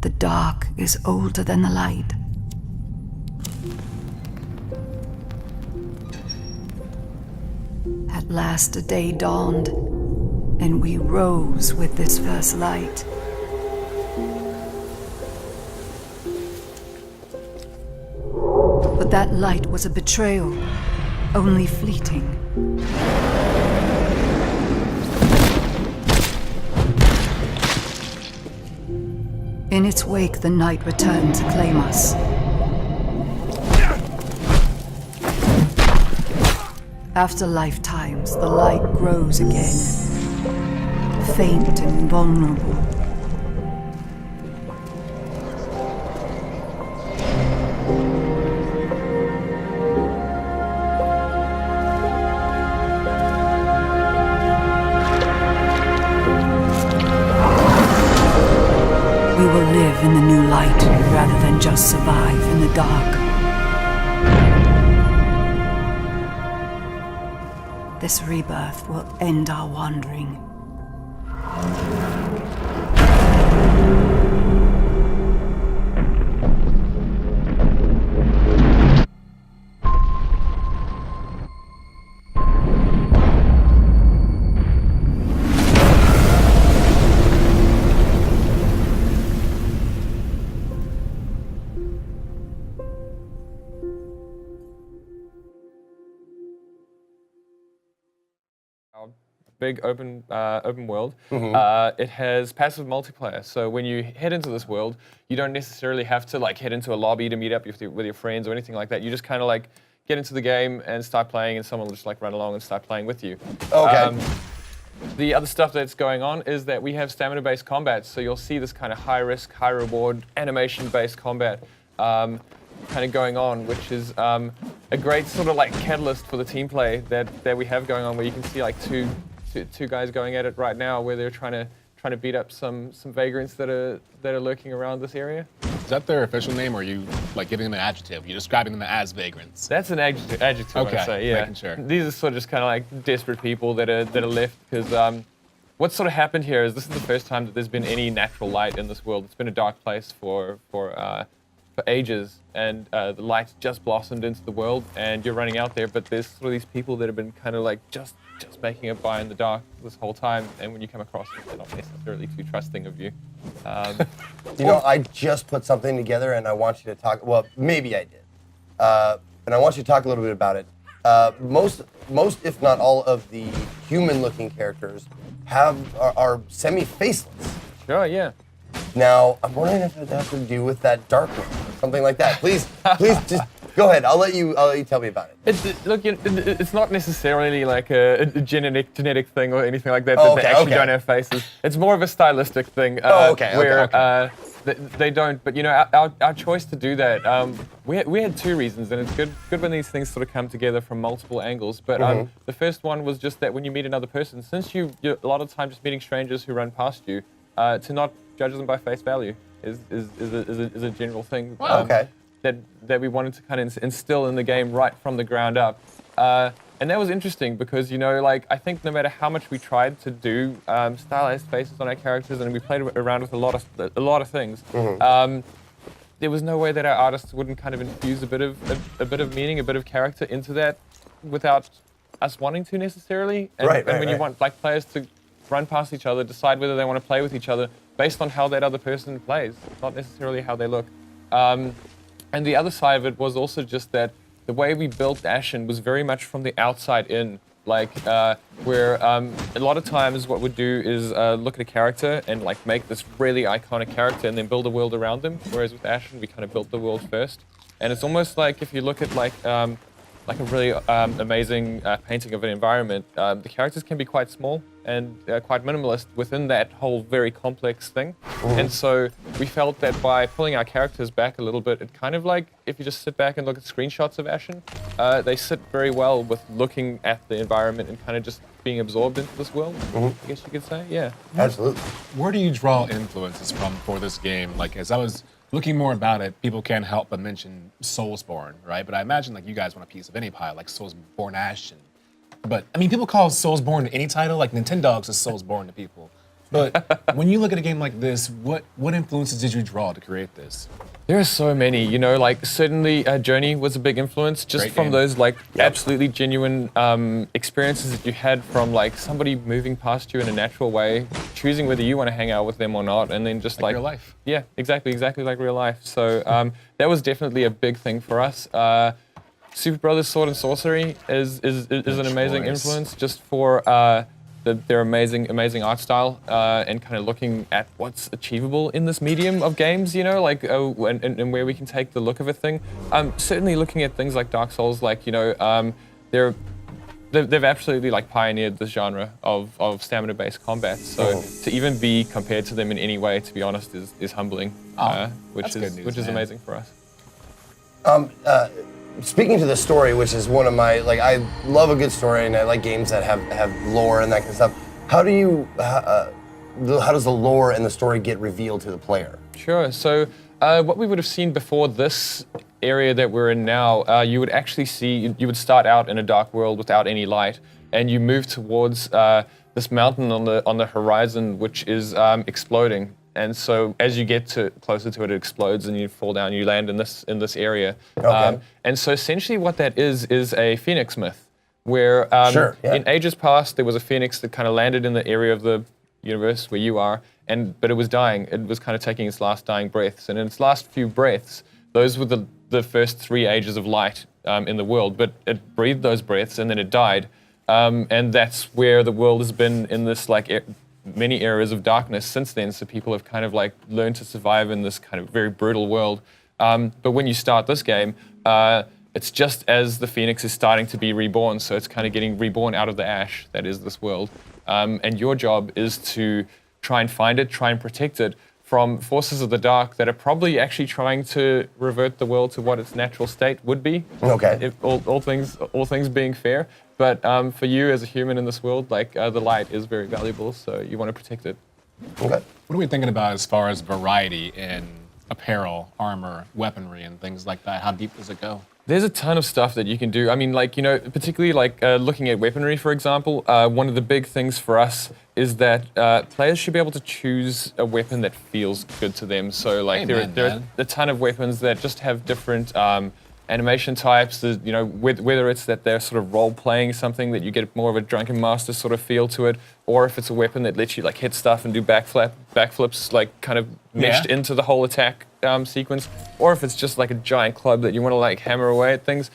The dark is older than the light. At last a day dawned, and we rose with this first light. But that light was a betrayal, only fleeting. In its wake, the night returned to claim us. After lifetimes, the light grows again, faint and vulnerable. We will live in the new light rather than just survive in the dark. This rebirth will end our wandering. Big open world. It has passive multiplayer. So when you head into this world, you don't necessarily have to like head into a lobby to meet up with your friends or anything like that. You just kind of like get into the game and start playing, and someone will just like run along and start playing with you. Okay. The other stuff that's going on is that we have stamina-based combat. So you'll see this kind of high-risk, high-reward, animation-based combat kind of going on, which is a great sort of like catalyst for the team play that we have going on, where you can see like two guys going at it right now, where they're trying to beat up some vagrants that are lurking around this area. Is that their official name, or are you like giving them an adjective? You're describing them as vagrants. That's an adjective. Okay, I'd say, yeah. making sure. These are sort of just kind of like desperate people that are left, because what's sort of happened here is this is the first time that there's been any natural light in this world. It's been a dark place for ages, and the light just blossomed into the world, and you're running out there, but there's sort of these people that have been kind of like just making it by in the dark this whole time, and when you come across them, they're not necessarily too trusting of you. You know, I just put something together, and I want you to talk. Well, maybe I did, and I want you to talk a little bit about it. Most, if not all, of the human-looking characters are semi-faceless. Sure, yeah. Now, I'm wondering if it has to do with that dark one, or something like that. Please, just go ahead. I'll let you tell me about it. Look, it's not necessarily like a genetic thing or anything like that. That they actually don't have faces. It's more of a stylistic thing. Where they don't. But you know, our choice to do that, we had two reasons, and it's good when these things sort of come together from multiple angles. But the first one was just that when you meet another person, since you're a lot of the time just meeting strangers who run past you, to not judge them by face value is a general thing. That we wanted to kind of instill in the game right from the ground up. And that was interesting because, you know, like, I think no matter how much we tried to do stylized faces on our characters, and we played around with a lot of things, there was no way that our artists wouldn't kind of infuse a bit of meaning, a bit of character into that without us wanting to necessarily. And when you want like players to run past each other, decide whether they want to play with each other based on how that other person plays, not necessarily how they look. And the other side of it was also just that the way we built Ashen was very much from the outside in. Like, where a lot of times what we'd do is look at a character and like make this really iconic character and then build a world around them. Whereas with Ashen, we kind of built the world first. And it's almost like if you look at like a really amazing painting of an environment, the characters can be quite small and quite minimalist within that whole very complex thing. And so we felt that by pulling our characters back a little bit, it kind of like, if you just sit back and look at screenshots of Ashen, they sit very well with looking at the environment and kind of just being absorbed into this world, I guess you could say, yeah. Absolutely. Where do you draw influences from for this game? Like, as I was looking more about it, people can't help but mention Soulsborne, right? But I imagine like you guys want a piece of any pie, like Soulsborne Ashen. But I mean, people call Soulsborne any title, like Nintendogs is Soulsborne to people. But when you look at a game like this, what influences did you draw to create this? There are so many, you know, like certainly Journey was a big influence just Great from game. those like absolutely genuine experiences that you had from like somebody moving past you in a natural way, choosing whether you want to hang out with them or not, and then just like real life. Yeah, exactly like real life. So that was definitely a big thing for us. Super Brothers Sword and Sorcery is an amazing influence just for their amazing art style and kind of looking at what's achievable in this medium of games, you know, like and where we can take the look of a thing. Certainly looking at things like Dark Souls, like, you know, they've absolutely like pioneered this genre of stamina-based combat. So to even be compared to them in any way, to be honest, is humbling, which is amazing for us. Speaking to the story, which is one of my, like, I love a good story and I like games that have lore and that kind of stuff. How does the lore and the story get revealed to the player? Sure. So what we would have seen before this area that we're in now, you would actually see, you would start out in a dark world without any light, and you move towards this mountain on the horizon, which is exploding. And so as you get closer to it, it explodes and you fall down, you land in this area. Okay. And so essentially what that is a phoenix myth, where in ages past there was a phoenix that kind of landed in the area of the universe where you are, but it was dying. It was kind of taking its last dying breaths. And in its last few breaths, those were the first 3 ages of light in the world, but it breathed those breaths and then it died. And that's where the world has been in this like many eras of darkness since then, so people have kind of like learned to survive in this kind of very brutal world. But when you start this game, it's just as the Phoenix is starting to be reborn, so it's kind of getting reborn out of the ash that is this world. And your job is to try and find it, try and protect it from forces of the dark that are probably actually trying to revert the world to what its natural state would be. Okay. If all things being fair. But for you as a human in this world, like the light is very valuable, so you want to protect it. Okay. What are we thinking about as far as variety in apparel, armor, weaponry, and things like that? How deep does it go? There's a ton of stuff that you can do. I mean, like, you know, particularly like looking at weaponry, for example, one of the big things for us is that players should be able to choose a weapon that feels good to them. So, like, there are a ton of weapons that just have different animation types. You know, whether it's that they're sort of role-playing something that you get more of a drunken master sort of feel to it, or if it's a weapon that lets you like hit stuff and do backflips, like kind of meshed into the whole attack sequence, or if it's just like a giant club that you want to like hammer away at things.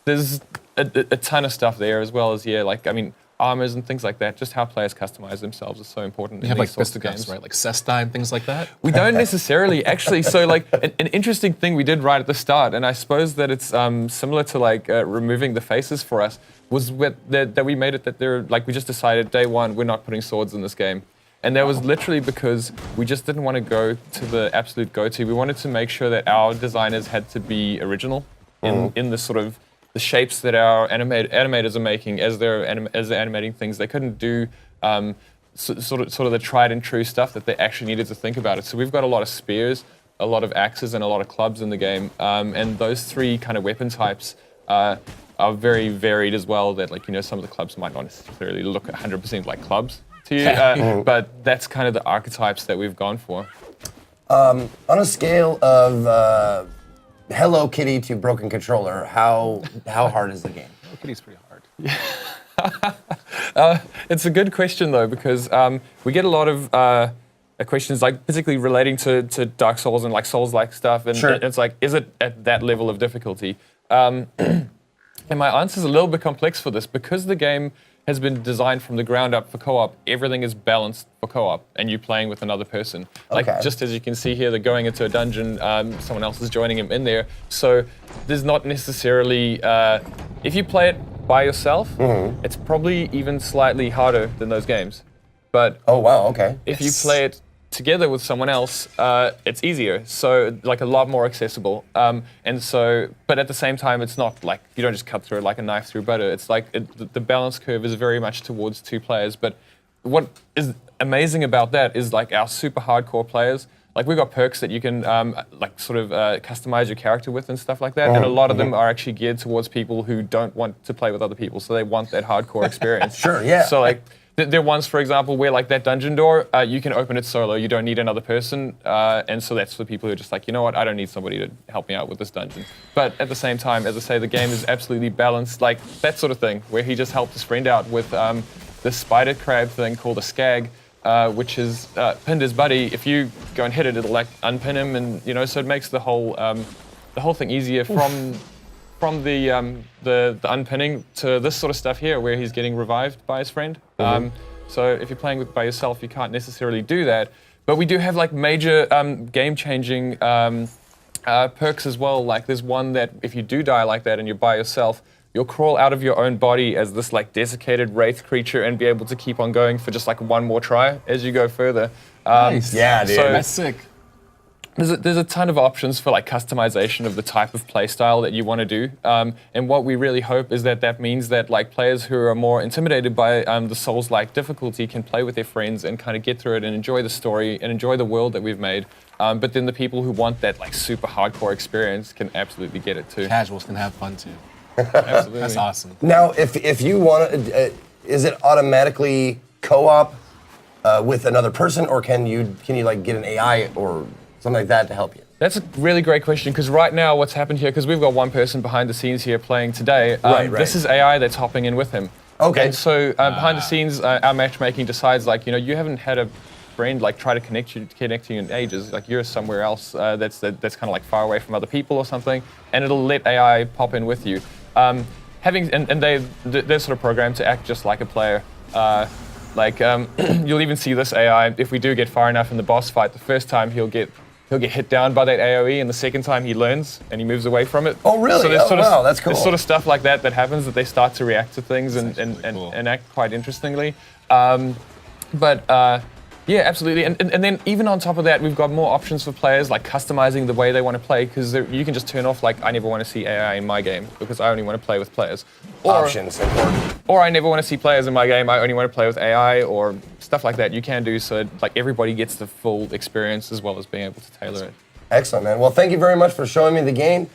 There's a ton of stuff there, as well as like, I mean, armors and things like that. Just how players customize themselves is so important. You have like fisticuffs, right? Like Cesta and things like that? We don't necessarily, actually. So like an interesting thing we did right at the start, and I suppose that it's similar to like removing the faces for us, was that we made it that they're like, we just decided day one, we're not putting swords in this game. And that was literally because we just didn't want to go to the absolute go-to. We wanted to make sure that our designers had to be original in the sort of the shapes that our animators are making as they're animating things. They couldn't do sort of the tried and true stuff that they actually needed to think about it. So we've got a lot of spears, a lot of axes, and a lot of clubs in the game. And those 3 kind of weapon types are very varied as well. That, like, you know, some of the clubs might not necessarily look 100% like clubs to you, but that's kind of the archetypes that we've gone for. On a scale of Hello Kitty to Broken Controller, how hard is the game? Hello Kitty's pretty hard. It's a good question though, because we get a lot of questions, like particularly relating to Dark Souls and like Souls-like stuff, and it's like, is it at that level of difficulty? And my answer is a little bit complex for this, because the game has been designed from the ground up for co-op. Everything is balanced for co-op, and you're playing with another person. Like, just as you can see here, they're going into a dungeon, someone else is joining him in there. So there's not necessarily, if you play it by yourself, it's probably even slightly harder than those games. But if you play it together with someone else, it's easier. So like a lot more accessible. And so, but at the same time, it's not like, you don't just cut through it like a knife through butter. It's like the balance curve is very much towards 2 players. But what is amazing about that is like our super hardcore players, like we've got perks that you can like sort of customize your character with and stuff like that. And a lot of them are actually geared towards people who don't want to play with other people. So they want that hardcore experience. Sure, yeah. So like, there are ones, for example, where like that dungeon door, you can open it solo. You don't need another person, and so that's for people who are just like, you know what, I don't need somebody to help me out with this dungeon. But at the same time, as I say, the game is absolutely balanced, like that sort of thing, where he just helped his friend out with this spider crab thing called a skag, which is pinned his buddy. If you go and hit it, it'll like unpin him, and so it makes the whole thing easier from the unpinning to this sort of stuff here, where he's getting revived by his friend. So if you're playing by yourself, you can't necessarily do that. But we do have like major game-changing perks as well. Like there's one that if you do die like that and you're by yourself, you'll crawl out of your own body as this like desiccated wraith creature and be able to keep on going for just like one more try as you go further. Nice. Yeah, dude. So That's sick. there's a ton of options for like customization of the type of play style that you want to do, and what we really hope is that means that like players who are more intimidated by the Souls-like difficulty can play with their friends and kind of get through it and enjoy the story and enjoy the world that we've made. But then the people who want that like super hardcore experience can absolutely get it too. Casuals can have fun too. Absolutely. That's awesome. Now, if you want to, is it automatically co-op with another person, or can you like get an AI or something like that to help you? That's a really great question, because right now what's happened here, because we've got one person behind the scenes here playing today, Right. This is AI that's hopping in with him. Okay. And so behind the scenes, our matchmaking decides like, you haven't had a friend like try to connect you in ages, like you're somewhere else that's kind of like far away from other people or something, and it'll let AI pop in with you. They're sort of programmed to act just like a player. You'll even see this AI, if we do get far enough in the boss fight, the first time he'll get hit down by that AoE, and the second time he learns and he moves away from it. Oh, really? So there's wow, that's cool. There's sort of stuff like that happens, that they start to react to things and cool. act quite interestingly. Yeah, absolutely. And then even on top of that, we've got more options for players, like customizing the way they want to play, because you can just turn off like, I never want to see AI in my game because I only want to play with players. Options important. Or I never want to see players in my game, I only want to play with AI, or stuff like that. You can do so like everybody gets the full experience as well as being able to tailor it. Excellent, man. Well, thank you very much for showing me the game.